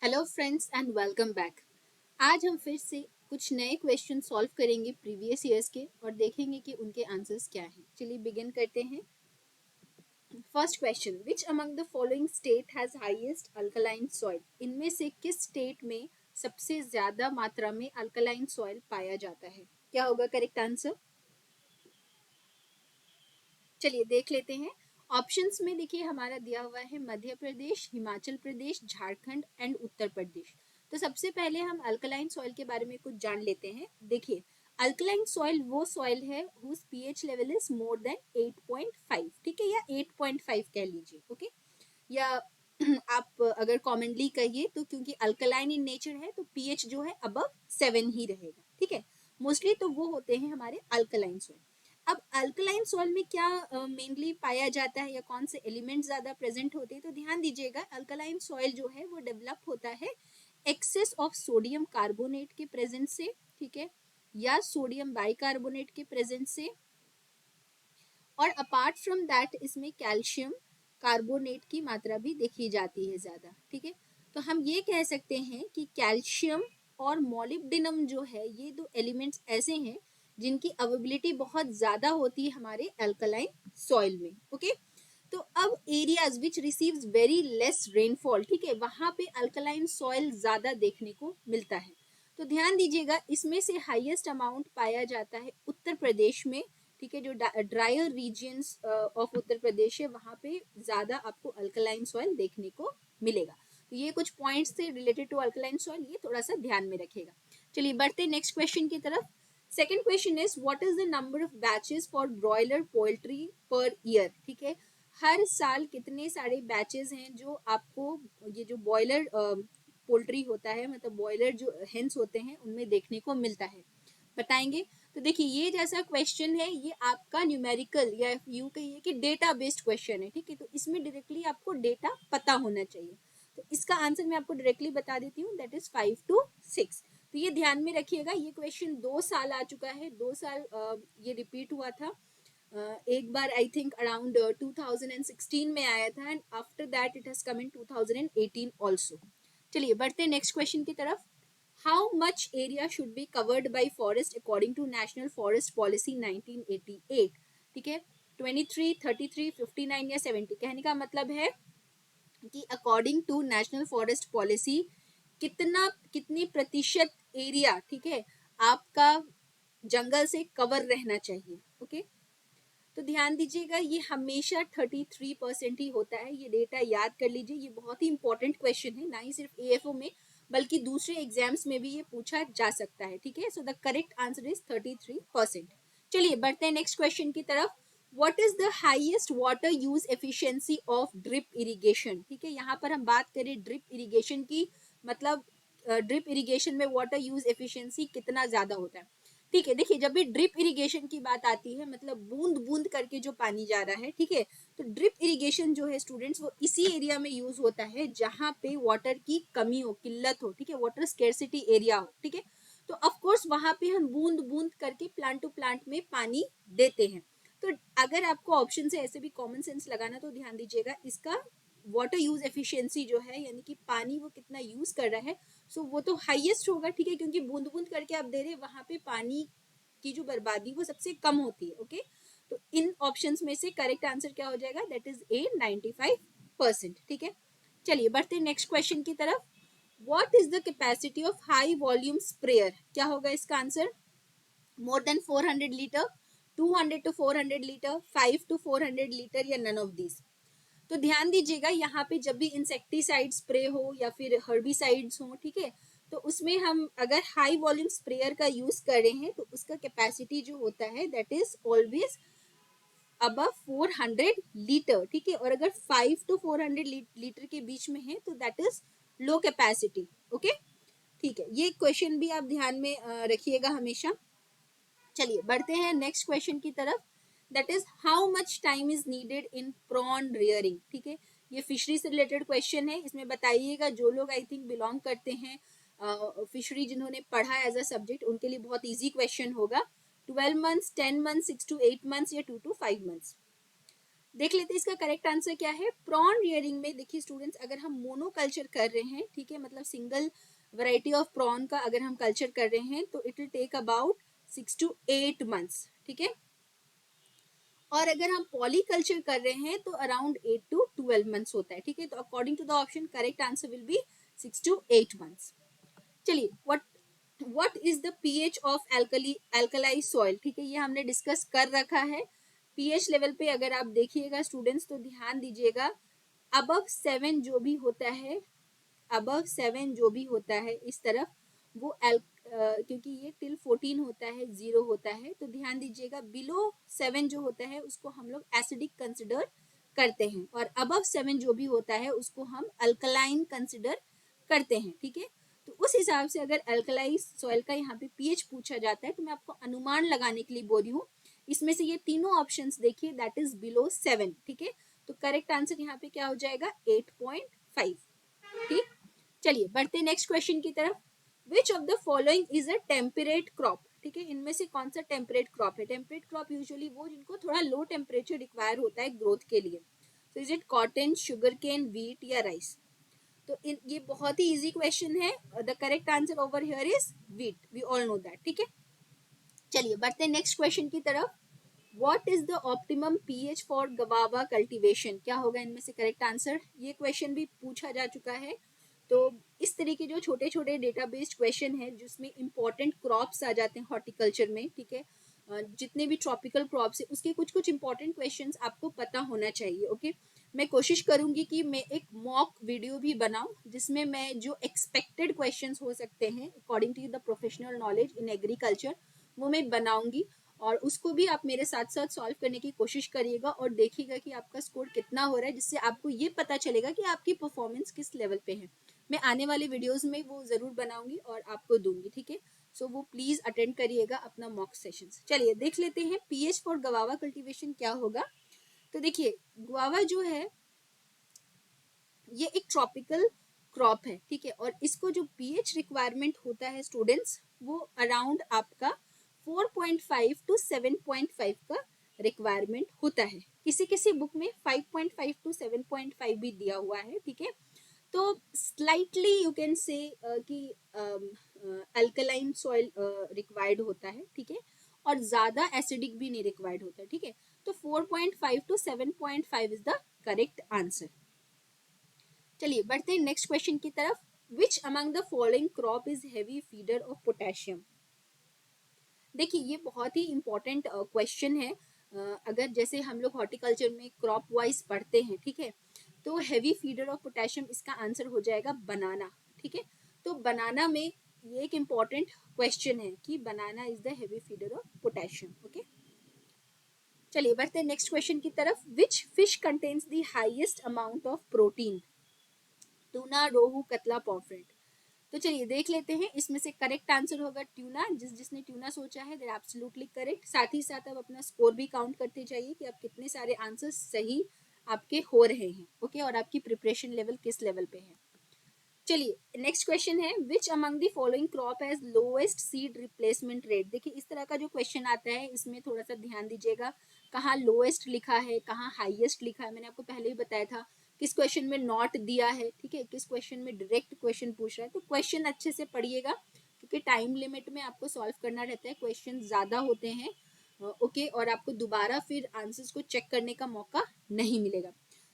Hello friends and welcome back. आज हम फिर से कुछ नए क्वेश्चन सॉल्व करेंगे प्रीवियस ईयर्स के और देखेंगे कि उनके आंसर्स क्या हैं। चलिए बिगिन करते हैं। First question, which among the following state has highest alkaline soil? इनमें से किस स्टेट में सबसे ज्यादा मात्रा में अल्कलाइन सॉइल पाया जाता है? क्या होगा करेक्ट आंसर? चलिए देख लेते हैं। ऑप्शंस में देखिए हमारा दिया हुआ है मध्य प्रदेश, हिमाचल प्रदेश, झारखंड एंड उत्तर प्रदेश। तो सबसे पहले हम अल्कलाइन सॉइल के बारे में कुछ जान लेते हैं। देखिए अल्कलाइन सॉइल वो सॉइल है whose pH level is more than 8.5, ठीक है, या 8.5 कह लीजिए, ओके। या आप अगर कॉमनली कहिए तो क्योंकि अल्कलाइन इन नेचर है तो पीएच जो है अबव 7 ही रहेगा, ठीक है। मोस्टली तो वो होते हैं हमारे अल्कलाइन सॉइल। अब अल्कलाइन सॉइल में क्या मेनली पाया जाता है या कौन से एलिमेंट ज्यादा प्रेजेंट होते हैं? तो ध्यान दीजिएगा, अल्कलाइन सॉइल जो है वो डेवलप होता है एक्सेस ऑफ सोडियम कार्बोनेट के प्रेजेंस से, ठीक है, या सोडियम बाइकार्बोनेट के प्रेजेंस से, और अपार्ट फ्रॉम दैट इसमें कैल्शियम कार्बोनेट की मात्रा भी देखी जाती है ज्यादा, ठीक है। तो हम ये कह सकते हैं कि कैल्शियम और मोलिब्डेनम जो है ये दो एलिमेंट्स ऐसे हैं जिनकी अवेबिलिटी बहुत ज्यादा होती है हमारे अल्कलाइन सॉइल में, ओके। तो अब areas which receives very less rainfall, ठीक है, वहां पे अल्कलाइन सॉइल ज्यादा देखने को मिलता है। तो ध्यान दीजिएगा, इसमें से हाईएस्ट अमाउंट पाया जाता है उत्तर प्रदेश में, ठीक है। जो dryer regions of Uttar Pradesh है वहां पे ज्यादा आपको अल्कलाइन सॉइल देखने को मिलेगा। तो ये कुछ पॉइंट्स थे रिलेटेड टू अल्कलाइन सॉइल, ये थोड़ा सा ध्यान में रखिएगा। चलिए बढ़ते नेक्स्ट क्वेश्चन की तरफ। Second question is what is the number of batches for broiler poultry per year, ठीक है। हर साल कितने सारे बैचेस हैं जो आपको ये जो बॉयलर पोल्ट्री होता है, मतलब बॉयलर जो हेंस होते हैं उनमें देखने को मिलता है, बताएंगे? तो देखिए ये जैसा क्वेश्चन है ये आपका न्यूमेरिकल या यूं कहिए कि डेटा बेस्ड क्वेश्चन है, ठीक है। तो इसमें डायरेक्टली आपको डेटा पता होना चाहिए। तो इसका आंसर मैं आपको डायरेक्टली बता देती हूँ, दैट इज 5 to 6। तो ये ध्यान में रखिएगा, ये क्वेश्चन 2 साल आ चुका है, 2 साल ये रिपीट हुआ था। एक बार आई थिंक अराउंड 2016 में आया था and after that it has come in 2018 also. चलिए बढ़ते हैं नेक्स्ट क्वेश्चन की तरफ। How much area should be covered by forest according to national forest policy 1988, ठीक है। 23, 33, 59 या 70? कहने का मतलब है कि according to national forest policy कितनी प्रतिशत एरिया, ठीक है, आपका जंगल से कवर रहना चाहिए, ओके। तो ध्यान दीजिएगा ये हमेशा 33% ही होता है, ये डेटा याद कर लीजिए। ये बहुत ही इंपॉर्टेंट क्वेश्चन है, ना ही सिर्फ एएफओ में बल्कि दूसरे एग्जाम्स में भी ये पूछा जा सकता है, ठीक है। So the correct answer is 33%। चलिए बढ़ते हैं नेक्स्ट क्वेश्चन की तरफ। What is the highest water use efficiency of drip irrigation, ठीक है। यहाँ पर हम बात करें ड्रिप इरिगेशन की, मतलब ड्रिप इरिगेशन में वाटर यूज एफिशिएंसी कितना ज्यादा होता है, ठीक है। देखिए जब भी ड्रिप इरिगेशन की बात आती है मतलब बूंद बूंद करके जो पानी जा रहा है, ठीक है, तो ड्रिप इरिगेशन जो है स्टूडेंट्स वो इसी एरिया में यूज होता है जहां पे वाटर की कमी हो, किल्लत हो, ठीक है, वाटर स्केर्सिटी एरिया हो, ठीक है। तो ऑफ कोर्स वहां पे हम बूंद बूंद करके प्लांट टू प्लांट में पानी देते हैं। तो अगर आपको ऑप्शन से ऐसे भी कॉमन सेंस लगाना तो ध्यान दीजिएगा, इसका वाटर यूज एफिशिएंसी जो है यानी कि पानी वो कितना यूज कर रहा है, सो वो तो हाईएस्ट होगा, ठीक है, क्योंकि बूंद बूंद करके आप दे रहे वहां पे पानी की जो बर्बादी वो सबसे कम होती है, ओके। तो इन ऑप्शंस में से करेक्ट आंसर क्या हो जाएगा? दैट इज ए 95%, ठीक है। चलिए बढ़ते हैं नेक्स्ट क्वेश्चन की तरफ। What is the capacity of high volume sprayer? क्या होगा इसका answer? More than 400 litre, 200 to 400 litre, 5 to 400 litre, या नन ऑफ दिस? तो ध्यान दीजिएगा यहाँ पे जब भी इंसेक्टिसाइड स्प्रे हो या फिर हर्बिसाइड्स हो, ठीक है, तो उसमें हम अगर हाई वॉल्यूम स्प्रेयर का यूज कर रहे हैं तो उसका कैपेसिटी जो होता है that is always above 400 litre, ठीक है। और अगर 5 to 400 लीटर के बीच में है तो that is low capacity, okay, ठीक है। ये क्वेश्चन भी आप ध्यान में रखिएगा हमेशा। चलिए बढ़ते हैं नेक्स्ट क्वेश्चन की तरफ। That is how much time is needed in prawn rearing, ठीक है। ये फिशरी से रिलेटेड क्वेश्चन है, इसमें बताइएगा जो लोग आई थिंक बिलोंग करते हैं फिशरी, जिन्होंने पढ़ा एज अ सब्जेक्ट, उनके लिए बहुत ईजी क्वेश्चन होगा। 12 months, 10 months, 6 to 8 months या 2 to 5 months? देख लेते हैं इसका करेक्ट आंसर क्या है। प्रॉन रियरिंग में देखिए स्टूडेंट्स, अगर हम मोनोकल्चर कर रहे हैं, ठीक है, मतलब सिंगल वैरायटी ऑफ प्रॉन का अगर हम कल्चर कर रहे हैं तो it will take about 6 to 8 months, ठीक है। और अगर हम पॉलीकल्चर कर रहे हैं तो अराउंड 8 to 12 months होता है, ठीक है। तो according to the option correct answer will be 6 to 8 months। चलिए, what is the pH of alkali soil, ठीक है, ये हमने डिस्कस कर रखा है। पीएच लेवल पे अगर आप देखिएगा स्टूडेंट्स तो ध्यान दीजिएगा, अबव 7 जो भी होता है, अबव 7 जो भी होता है इस तरफ वो क्योंकि ये टिल 14 होता है, 0 होता है, तो ध्यान दीजिएगा बिलो 7 जो होता है उसको हम लोग एसिडिक कंसिडर करते हैं, और अबव 7 जो भी होता है उसको हम अल्कलाइन कंसिडर करते हैं, ठीक है। तो उस हिसाब से अगर अल्कलाई सॉइल का यहाँ पे पीएच पूछा जाता है तो मैं आपको अनुमान लगाने के लिए बोल रही हूँ। इसमें से ये तीनों ऑप्शंस देखिए, दैट इज बिलो 7, ठीक है। तो करेक्ट आंसर यहाँ पे क्या हो जाएगा, 8.5, ठीक। चलिए बढ़ते नेक्स्ट क्वेश्चन की तरफ। Which of the following is a temperate crop, ठीक है, इनमें से कौन सा टेम्परेट क्रॉप है। टेम्परेट क्रॉप यूजुअली वो जिनको थोड़ा लो टेम्परेचर रिक्वायर होता है ग्रोथ के लिए। So is it cotton, sugar cane, wheat या राइस। तो ये बहुत ही इजी क्वेश्चन है। The correct answer over here is wheat, we all know that, ठीक है। चलिए बढ़ते नेक्स्ट क्वेश्चन की तरफ। What is the optimum pH for guava cultivation, क्या होगा इनमें से करेक्ट आंसर। ये क्वेश्चन भी पूछा जा चुका है। तो इस तरीके जो छोटे छोटे डेटा बेस्ड क्वेश्चन है जिसमें इंपॉर्टेंट क्रॉप्स आ जाते हैं हॉर्टिकल्चर में, ठीक है, जितने भी ट्रॉपिकल क्रॉप्स है उसके कुछ कुछ इंपॉर्टेंट क्वेश्चंस आपको पता होना चाहिए, ओके। मैं कोशिश करूंगी कि मैं एक मॉक वीडियो भी बनाऊं जिसमें मैं जो एक्सपेक्टेड क्वेश्चंस हो सकते हैं according to the professional knowledge in agriculture वो मैं बनाऊंगी, और उसको भी आप मेरे साथ साथ सॉल्व करने की कोशिश करिएगा और देखिएगा कि आपका स्कोर कितना हो रहा है, जिससे आपको ये पता चलेगा कि आपकी परफॉर्मेंस किस लेवल पे है। मैं आने वाले वीडियोस में वो जरूर बनाऊंगी और आपको दूंगी, ठीक है। सो वो प्लीज अटेंड करिएगा अपना मॉक सेशंस। चलिए देख लेते हैं पीएच फॉर गवावा कल्टीवेशन क्या होगा। तो देखिए गुआवा जो है ये एक ट्रॉपिकल क्रॉप है, ठीक है, और इसको जो पीएच रिक्वायरमेंट होता है स्टूडेंट्स वो अराउंड आपका 4.5 to 7.5 का रिक्वायरमेंट होता है। किसी किसी बुक में 5.5 to 7.5 भी दिया हुआ है, ठीक है। तो स्लाइटली यू कैन से कि अल्कलाइन सॉइल रिक्वायर्ड होता है, ठीक है, और ज्यादा एसिडिक भी नहीं रिक्वायर्ड होता है, ठीक है। तो 4.5 to 7.5 is the correct answer. चलिए बढ़ते हैं नेक्स्ट क्वेश्चन की तरफ। Which among the following crop is heavy feeder of potassium. देखिए ये बहुत ही इंपॉर्टेंट क्वेश्चन है। अगर जैसे हम लोग हॉर्टिकल्चर में क्रॉप वाइज पढ़ते हैं, ठीक है, तो हैवी फीडर ऑफ पोटेशियम इसका आंसर हो जाएगा बनाना, ठीक है। तो बनाना में ये एक इम्पॉर्टेंट क्वेश्चन है कि banana is the heavy feeder of potassium, okay. चलिए बढ़ते हैं नेक्स्ट क्वेश्चन की तरफ। Which fish contains the highest amount of protein. Tuna, rohu, catla, pomfret. तो चलिए देख लेते हैं, इसमें से करेक्ट आंसर होगा ट्यूना। जिसने ट्यूना सोचा है दैट एब्सोल्युटली करेक्ट। साथ ही साथ आप अपना स्कोर भी काउंट करते जाइए कि आप कितने सारे आंसर सही आपके हो रहे हैं, ओके, और आपकी प्रिपरेशन लेवल किस लेवल पे है। चलिए नेक्स्ट क्वेश्चन है। Which among the following crop has lowest seed replacement rate. देखिए इस तरह का जो क्वेश्चन आता है इसमें थोड़ा सा ध्यान दीजिएगा, कहाँ लोएस्ट लिखा है कहाँ हाईएस्ट लिखा है। मैंने आपको पहले ही बताया था किस क्वेश्चन में नॉट दिया है, ठीक है, किस क्वेश्चन में डायरेक्ट क्वेश्चन पूछ रहा है। तो क्वेश्चन अच्छे से पढ़िएगा क्योंकि टाइम लिमिट में आपको सॉल्व करना रहता है, क्वेश्चन ज्यादा होते हैं, ओके, और आपको दोबारा फिर आंसर्स को चेक करने का मौका नहीं मिलेगा।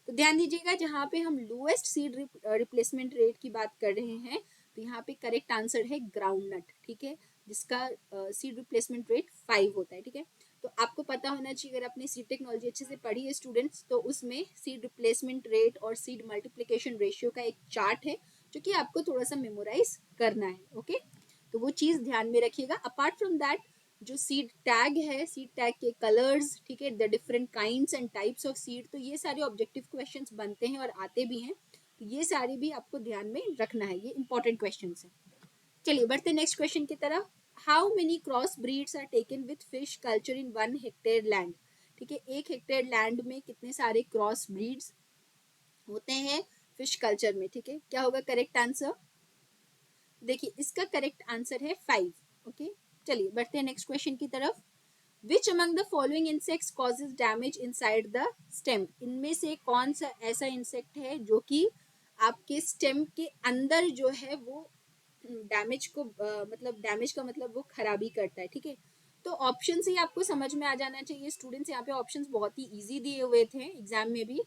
तो ध्यान दीजिएगा जहाँ पे हम लोएस्ट सीड रिप्लेसमेंट रेट की बात कर रहे हैं तो यहाँ पे करेक्ट आंसर है ग्राउंड नट, ठीक है, जिसका सीड रिप्लेसमेंट रेट 5 होता है, ठीक है। तो आपको पता होना चाहिए, अगर आपने सीड टेक्नोलॉजी अच्छे से पढ़ी है स्टूडेंट्स, तो उसमें सीड रिप्लेसमेंट रेट और सीड मल्टीप्लिकेशन रेशियो का एक चार्ट है जो कि आपको थोड़ा सा मेमोराइज करना है, ओके। तो वो चीज ध्यान में रखिएगा। अपार्ट फ्रॉम दैट जो सीड टैग है, सीड टैग के कलर्स, ठीक है, the different kinds and types of seed, तो ये सारे ऑब्जेक्टिव क्वेश्चंस बनते हैं और आते भी हैं, तो ये सारे भी आपको ध्यान में रखना है, ये इंपॉर्टेंट क्वेश्चंस हैं। चलिए बढ़ते नेक्स्ट क्वेश्चन की तरफ। How many cross breeds are taken with fish culture in 1 hectare land. ठीक है, 1 हेक्टेयर लैंड में कितने सारे क्रॉस ब्रीड्स होते हैं फिश कल्चर में, ठीक है, क्या होगा करेक्ट आंसर। देखिए इसका करेक्ट आंसर है 5, ओके। चलिए बढ़ते हैं नेक्स्ट क्वेश्चन की तरफ। Which among the following insects causes damage inside the stem, इनमें से कौन सा ऐसा इंसेक्ट है जो कि आपके स्टेम के अंदर जो है वो डैमेज को मतलब डैमेज का मतलब वो खराबी करता है, ठीक है। तो ऑप्शन से ही आपको समझ में आ जाना चाहिए स्टूडेंट्स, यहाँ पे ऑप्शंस बहुत ही इजी दिए हुए थे एग्जाम में भी,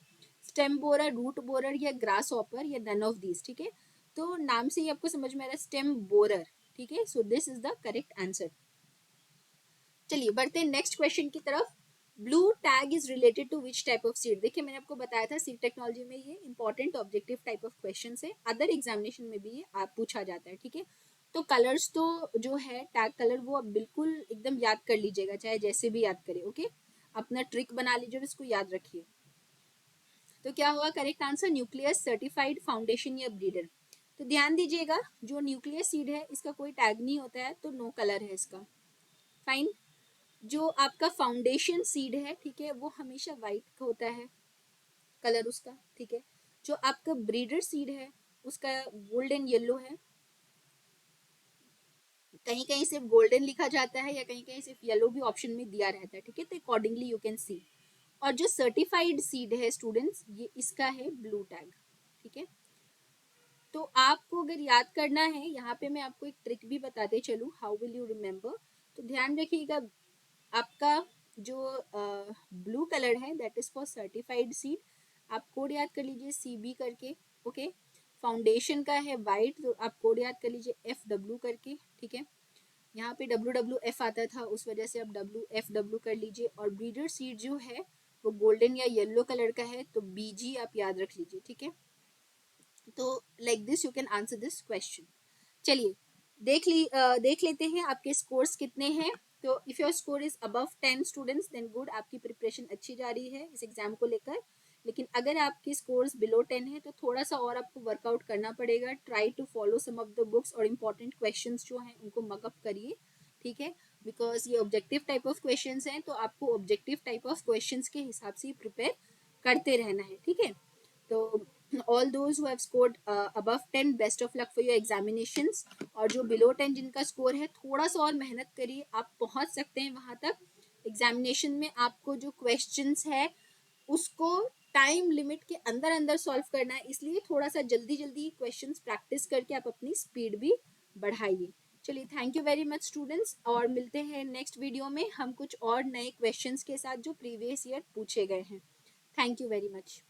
स्टेम बोरर, रूट बोरर या ग्रास हॉपर या नन ऑफ दीज, ठीक है। तो नाम से ही आपको समझ में आ रहा है स्टेम बोरर, ठीक है। So this is the correct answer. चलिए बढ़ते हैं नेक्स्ट क्वेश्चन की तरफ। Blue tag is related to which type of seed, देखिए मैंने आपको बताया था सीड टेक्नोलॉजी में ये important objective type of question है, अदर एग्जामिनेशन में भी ये आप पूछा जाता है, ठीक है। तो कलर्स तो जो है टैग कलर वो आप बिल्कुल एकदम याद कर लीजिएगा, चाहे जैसे भी याद करें, ओके। अपना ट्रिक बना लीजिए और इसको याद रखिए। तो क्या होगा correct answer, nucleus certified foundation या ब्रीडर। तो ध्यान दीजिएगा जो न्यूक्लियस सीड है इसका कोई टैग नहीं होता है, तो नो कलर है इसका, फाइन। जो आपका फाउंडेशन सीड है, ठीक है, वो हमेशा वाइट होता है कलर उसका, ठीक है। जो आपका ब्रीडर सीड है उसका गोल्डन येलो है, कहीं कहीं सिर्फ गोल्डन लिखा जाता है या कहीं कहीं सिर्फ येलो भी ऑप्शन में दिया रहता है, ठीक है। तो अकॉर्डिंगली यू कैन सी। और जो सर्टिफाइड सीड है स्टूडेंट्स, ये इसका है ब्लू टैग, ठीक है। तो आपको अगर याद करना है, यहाँ पे मैं आपको एक ट्रिक भी बताते चलूँ, हाउ विल यू रिमेम्बर। तो ध्यान रखिएगा आपका जो ब्लू कलर है that is for certified seed, आप कोड याद कर लीजिए CB करके, ओके। फाउंडेशन का है वाइट, तो आप कोड याद कर लीजिए FW करके, ठीक है। यहाँ पे WWF आता था, उस वजह से आप WFW कर लीजिए। और ब्रीडर सीड जो है वो गोल्डन या येलो कलर का है, तो BG आप याद रख लीजिए, ठीक है। तो like this you can answer this question. चलिए देख लेते हैं आपके स्कोर्स कितने हैं। तो if your score is above 10 students then good, आपकी प्रिपरेशन अच्छी जा रही है इस एग्जाम को लेकर। लेकिन अगर आपकी स्कोर्स बिलो 10 है तो थोड़ा सा और आपको वर्कआउट करना पड़ेगा। Try to follow some of the books और इम्पॉर्टेंट क्वेश्चंस जो हैं उनको मकअप करिए, ठीक है। बिकॉज ये ऑब्जेक्टिव टाइप ऑफ क्वेश्चंस हैं, तो आपको ऑब्जेक्टिव टाइप ऑफ क्वेश्चंस के हिसाब से प्रिपेयर करते रहना है, ठीक है। तो all those who have scored above 10, best of luck for your examinations. और जो बिलो 10 जिनका स्कोर है, थोड़ा सा और मेहनत करिए, आप पहुंच सकते हैं वहां तक। एग्जामिनेशन में आपको जो क्वेश्चंस है उसको टाइम लिमिट के अंदर अंदर सॉल्व करना है, इसलिए थोड़ा सा जल्दी जल्दी क्वेश्चंस प्रैक्टिस करके आप अपनी स्पीड भी बढ़ाइए। चलिए thank you very much students, और मिलते हैं नेक्स्ट वीडियो में हम कुछ और नए क्वेश्चंस के साथ जो प्रीवियस ईयर पूछे गए हैं। Thank you very much.